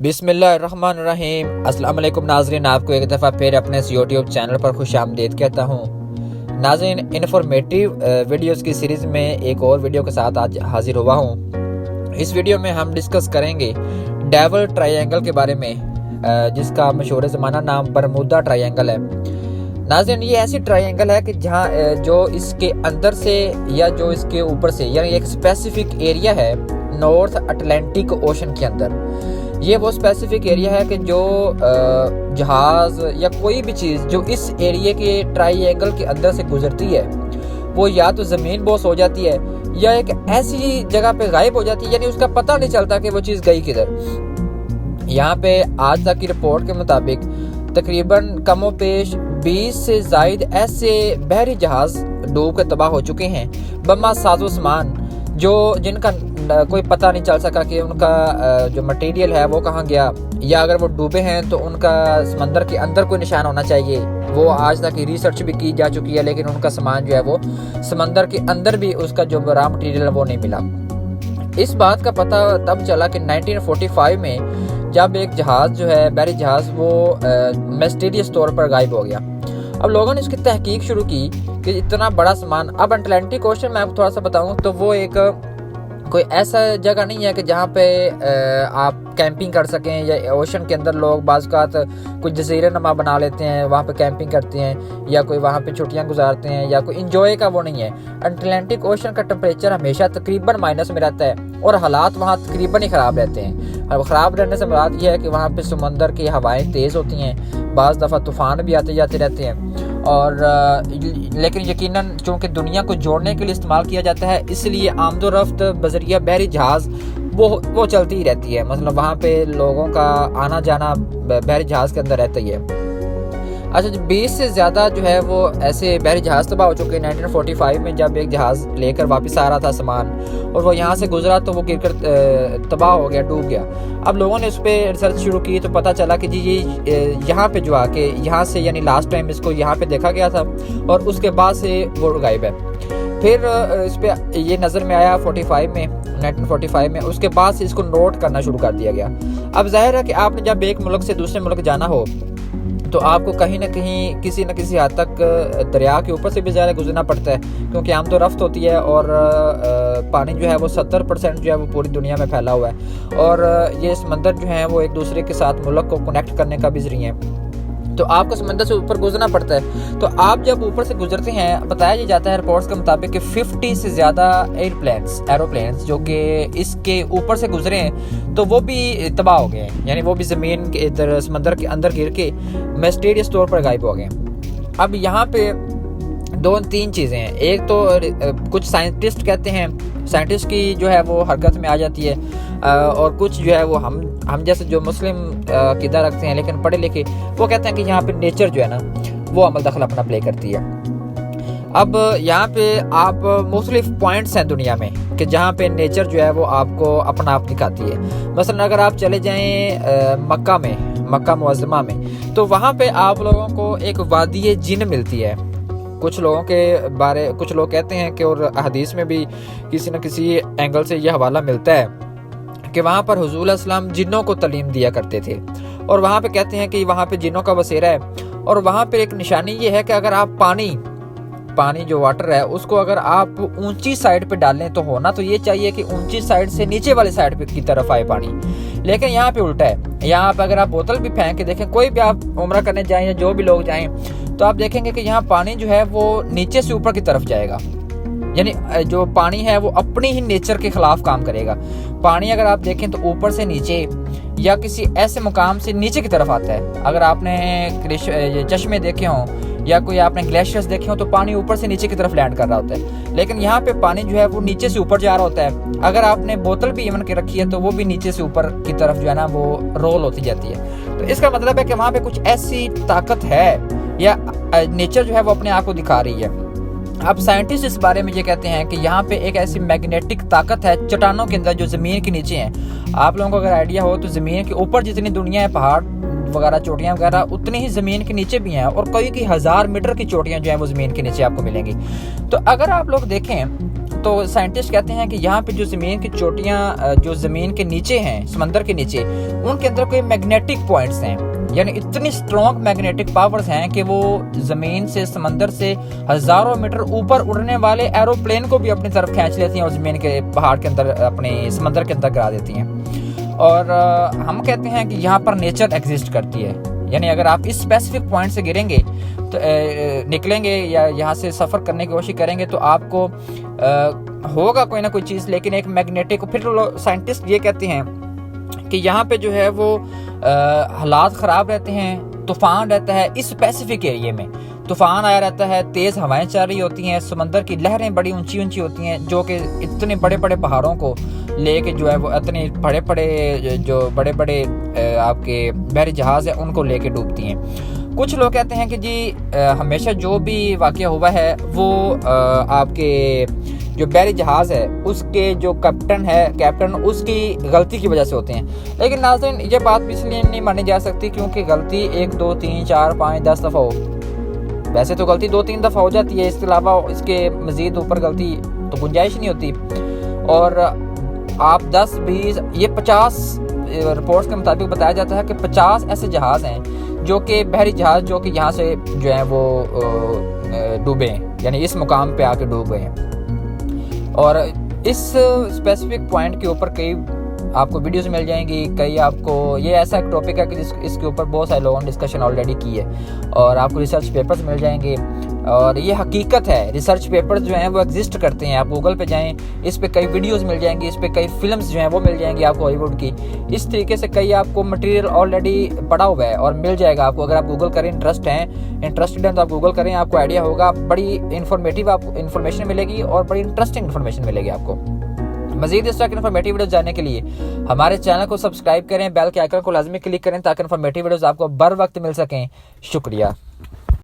बिस्मिल्लाहिर्रहमानिर्रहीम। अस्सलाम वालेकुम नाज़रीन, आपको एक दफ़ा फिर अपने इस यूट्यूब चैनल पर खुश आमदीद कहता हूँ। नाज़रीन, इन्फॉर्मेटिव वीडियोस की सीरीज़ में एक और वीडियो के साथ आज हाजिर हुआ हूँ। इस वीडियो में हम डिस्कस करेंगे डेविल ट्रायंगल के बारे में, जिसका मशहूर ज़माना नाम बरमूदा ट्रायंगल है। नाज़रीन, ये ऐसी ट्रायंगल है कि जहाँ जो इसके अंदर से या जो इसके ऊपर से, यानी एक स्पेसिफिक एरिया है नॉर्थ अटलांटिक ओशन के अंदर। ये वो स्पेसिफिक एरिया है कि जो जहाज़ या कोई भी चीज़ जो इस एरिया के ट्रायंगल के अंदर से गुजरती है वो या तो ज़मीन बोस हो जाती है या एक ऐसी जगह पे गायब हो जाती है, यानी उसका पता नहीं चलता कि वो चीज़ गई किधर। यहाँ पे आज तक की रिपोर्ट के मुताबिक तकरीबन कमोपेश 20 से ज़ायद ऐसे बहरी जहाज़ डूब के तबाह हो चुके हैं, बमा साजो सामान जिनका कोई पता नहीं चल सका कि उनका जो मटेरियल है वो कहाँ गया, या अगर वो डूबे हैं तो उनका समंदर के अंदर कोई निशान होना चाहिए। वो आज तक रिसर्च भी की जा चुकी है, लेकिन उनका सामान जो है वो समंदर के अंदर भी उसका जो रॉ मटेरियल है वो नहीं मिला। इस बात का पता तब चला कि 1945 में जब एक जहाज़ जो है बहरी जहाज़ वो मिस्टीरियस तौर पर गायब हो गया। अब लोगों ने इसकी तहकीक शुरू की कि इतना बड़ा सामान, अब अटलांटिक ओशन में आपको थोड़ा सा बताऊं तो वो एक कोई ऐसा जगह नहीं है कि जहाँ पे आप कैंपिंग कर सकें, या ओशन के अंदर लोग बाज़-औक़ात कुछ जज़ीरे नमा बना लेते हैं, वहाँ पे कैंपिंग करते हैं या कोई वहाँ पे छुट्टियाँ गुजारते हैं, या कोई इंजॉय का वो नहीं है। अटलांटिक ओशन का टेम्परेचर हमेशा तकरीबन माइनस में रहता है और हालात वहाँ तकरीबन ही ख़राब रहते हैं। अब ख़राब रहने से मुराद ये है कि वहाँ पे समंदर की हवाएं तेज़ होती हैं, बाज़ दफ़ा तूफ़ान भी आते जाते रहते हैं, और लेकिन यकीनन चूँकि दुनिया को जोड़ने के लिए इस्तेमाल किया जाता है, इसलिए आमदोरफ्त बजरिया बहरी जहाज़ वो चलती ही रहती है। मतलब वहाँ पे लोगों का आना जाना बहरी जहाज़ के अंदर रहता ही है। अच्छा, 20 से ज़्यादा जो है वो ऐसे बहरी जहाज़ तबाह हो चुके हैं। 1945 में जब एक जहाज़ लेकर वापस आ रहा था सामान और वो यहाँ से गुजरा तो वो गिरकर तबाह हो गया, डूब गया। अब लोगों ने उस पर रिसर्च शुरू की तो पता चला कि जी ये यहाँ पे जो आके यहाँ से, यानी लास्ट टाइम इसको यहाँ पे देखा गया था और उसके बाद से वो गायब है। फिर इस पर ये नज़र में आया 1945 में, उसके बाद से इसको नोट करना शुरू कर दिया गया। अब जाहिर है कि आपने जब एक मुल्क से दूसरे मुल्क जाना हो तो आपको कहीं ना कहीं किसी न किसी हद तक दरिया के ऊपर से भी ज़्यादा गुजरना पड़ता है, क्योंकि आम तो रफ्त होती है और पानी जो है वो 70% जो है वो पूरी दुनिया में फैला हुआ है, और ये समंदर जो है वो एक दूसरे के साथ मुल्क को कनेक्ट करने का भी ज़रिया है। तो आपको समंदर से ऊपर गुजरना पड़ता है। तो आप जब ऊपर से गुजरते हैं, बताया जाता है रिपोर्ट्स के मुताबिक कि 50 से ज़्यादा एरोप्लेन्स जो कि इसके ऊपर से गुजरे हैं तो वो भी तबाह हो गए हैं, यानी वो भी ज़मीन के इधर समंदर के अंदर गिर के मिस्टीरियस तौर पर गायब हो गए। अब यहाँ पे 2-3 चीज़ें हैं। एक तो कुछ साइंटिस्ट कहते हैं, साइंटिस्ट की जो है वो हरकत में आ जाती है, और कुछ जो है वो हम जैसे जो मुस्लिम अक़ीदा रखते हैं लेकिन पढ़े लिखे, वो कहते हैं कि यहाँ पे नेचर जो है ना वो अमल दखल अपना प्ले करती है। अब यहाँ पे आप मुख्तलिफ पॉइंट्स हैं दुनिया में कि जहाँ पे नेचर जो है वो आपको अपना आप दिखाती है। मसलन अगर आप चले जाएँ मक्का मुअज़्ज़मा में, तो वहाँ पे आप लोगों को एक वादी जिन मिलती है। कुछ लोग कहते हैं कि, और हदीस में भी किसी न किसी एंगल से यह हवाला मिलता है कि वहाँ पर हुज़ूर अस्सलाम जिन्नों को तालीम दिया करते थे, और वहाँ पे कहते हैं कि वहाँ पे जिन्नों का बसेरा है। और वहाँ पे एक निशानी ये है कि अगर आप पानी जो वाटर है उसको अगर आप ऊंची साइड पे डालें तो होना तो ये चाहिए कि ऊंची साइड से नीचे वाली साइड पे की तरफ आए पानी, लेकिन यहाँ पे उल्टा है। यहाँ पे अगर आप बोतल भी फेंक के देखें, कोई भी आप उम्रा करने जाएं या जो भी लोग जाएं, तो आप देखेंगे कि यहाँ पानी जो है वो नीचे से ऊपर की तरफ जाएगा, यानी जो पानी है वो अपनी ही नेचर के खिलाफ काम करेगा। पानी अगर आप देखें तो ऊपर से नीचे या किसी ऐसे मुकाम से नीचे की तरफ आता है। अगर आपने चश्मे देखे हों या कोई आपने ग्लेशियर्स देखे हो तो पानी ऊपर से नीचे की तरफ लैंड कर रहा होता है, लेकिन यहाँ पे पानी जो है वो नीचे से ऊपर जा रहा होता है। अगर आपने बोतल भी इवन के रखी है तो वो भी नीचे से ऊपर की तरफ जो है ना वो रोल होती जाती है। तो इसका मतलब है कि वहाँ पे कुछ ऐसी ताकत है या नेचर जो है वो अपने आप को दिखा रही है। अब साइंटिस्ट इस बारे में ये कहते हैं कि यहाँ पे एक ऐसी मैग्नेटिक ताकत है चट्टानों के अंदर जो ज़मीन के नीचे हैं। आप लोगों को अगर आइडिया हो तो ज़मीन के ऊपर जितनी दुनिया है, पहाड़ वगैरह चोटियाँ वगैरह, उतनी ही ज़मीन के नीचे भी हैं, और कई 1000 मीटर की चोटियाँ जो हैं वो ज़मीन के नीचे आपको मिलेंगी। तो अगर आप लोग देखें तो साइंटिस्ट कहते हैं कि यहाँ पे जो ज़मीन की चोटियाँ जो ज़मीन के नीचे हैं, समंदर के नीचे, उनके अंदर कोई मैग्नेटिक पॉइंट्स हैं, यानी इतनी स्ट्रॉन्ग मैग्नेटिक पावर्स हैं कि वो ज़मीन से, समंदर से हज़ारों मीटर ऊपर उड़ने वाले एरोप्लेन को भी अपनी तरफ खींच लेती हैं और ज़मीन के पहाड़ के अंदर, अपने समंदर के अंदर गिरा देती हैं। और हम कहते हैं कि यहाँ पर नेचर एग्जिस्ट करती है, यानी अगर आप इस स्पेसिफिक पॉइंट से गिरेंगे तो निकलेंगे या यहाँ से सफ़र करने की कोशिश करेंगे तो आपको होगा कोई ना कोई चीज़, लेकिन एक मैग्नेटिक। फिर साइंटिस्ट ये कहते हैं कि यहाँ पे जो है वो हालात ख़राब रहते हैं, तूफ़ान रहता है इस स्पेसिफिक एरिया में, तूफ़ान आया रहता है, तेज़ हवाएं चल रही होती हैं, समंदर की लहरें बड़ी ऊंची ऊंची होती हैं, जो कि इतने बड़े बड़े पहाड़ों को लेके जो है वो इतने बड़े बड़े आपके बहरी जहाज़ हैं उनको लेके डूबती हैं। कुछ लोग कहते हैं कि जी हमेशा जो भी वाक़या हुआ है वो आपके जो बहरी जहाज़ है उसके जो कैप्टन उसकी गलती की वजह से होते हैं। लेकिन नाज़रीन ये बात भी इसलिए नहीं मानी जा सकती क्योंकि गलती 1 2 3 4 5 10 दफ़ा हो, वैसे तो गलती 2-3 दफ़ा हो जाती है, इसके अलावा इसके मज़ीद ऊपर गलती तो गुंजाइश नहीं होती। और आप 10 20 ये 50 रिपोर्ट्स के मुताबिक बताया जाता है कि 50 ऐसे जहाज़ हैं जो कि बहरी जहाज़ जो कि यहाँ से जो है वो डूबे हैं, यानी इस मुकाम पे आके डूब गए हैं। और इस स्पेसिफिक पॉइंट के ऊपर कई आपको वीडियोस मिल जाएंगी, कई आपको, ये ऐसा एक टॉपिक है कि इसके ऊपर बहुत सारे लोगों ने डिस्कशन ऑलरेडी की है, और आपको रिसर्च पेपर्स मिल जाएंगे। और ये हकीकत है, रिसर्च पेपर्स जो हैं वो एग्जिस्ट करते हैं। आप गूगल पे जाएं, इस पे कई वीडियोस मिल जाएंगी, इस पे कई फिल्म्स जो हैं वो मिल जाएंगी आपको हॉलीवुड की। इस तरीके से कई आपको मटेरियल ऑलरेडी पड़ा हुआ है और मिल जाएगा आपको। अगर आप गूगल करें, इंटरेस्टेड हैं तो आप गूगल करें, आपको आइडिया होगा, बड़ी इन्फॉर्मेटिव आपको इन्फॉर्मेशन मिलेगी और बड़ी इंटरेस्टिंग इन्फॉर्मेशन मिलेगी आपको। मज़ीद इस तरह की इन्फॉर्मेटिव वीडियोस जानने के लिए हमारे चैनल को सब्सक्राइब करें, बेल के आइकन को लाजमी क्लिक करें ताकि इन्फॉर्मेटिव वीडियोस आपको बर वक्त मिल सकें। शुक्रिया।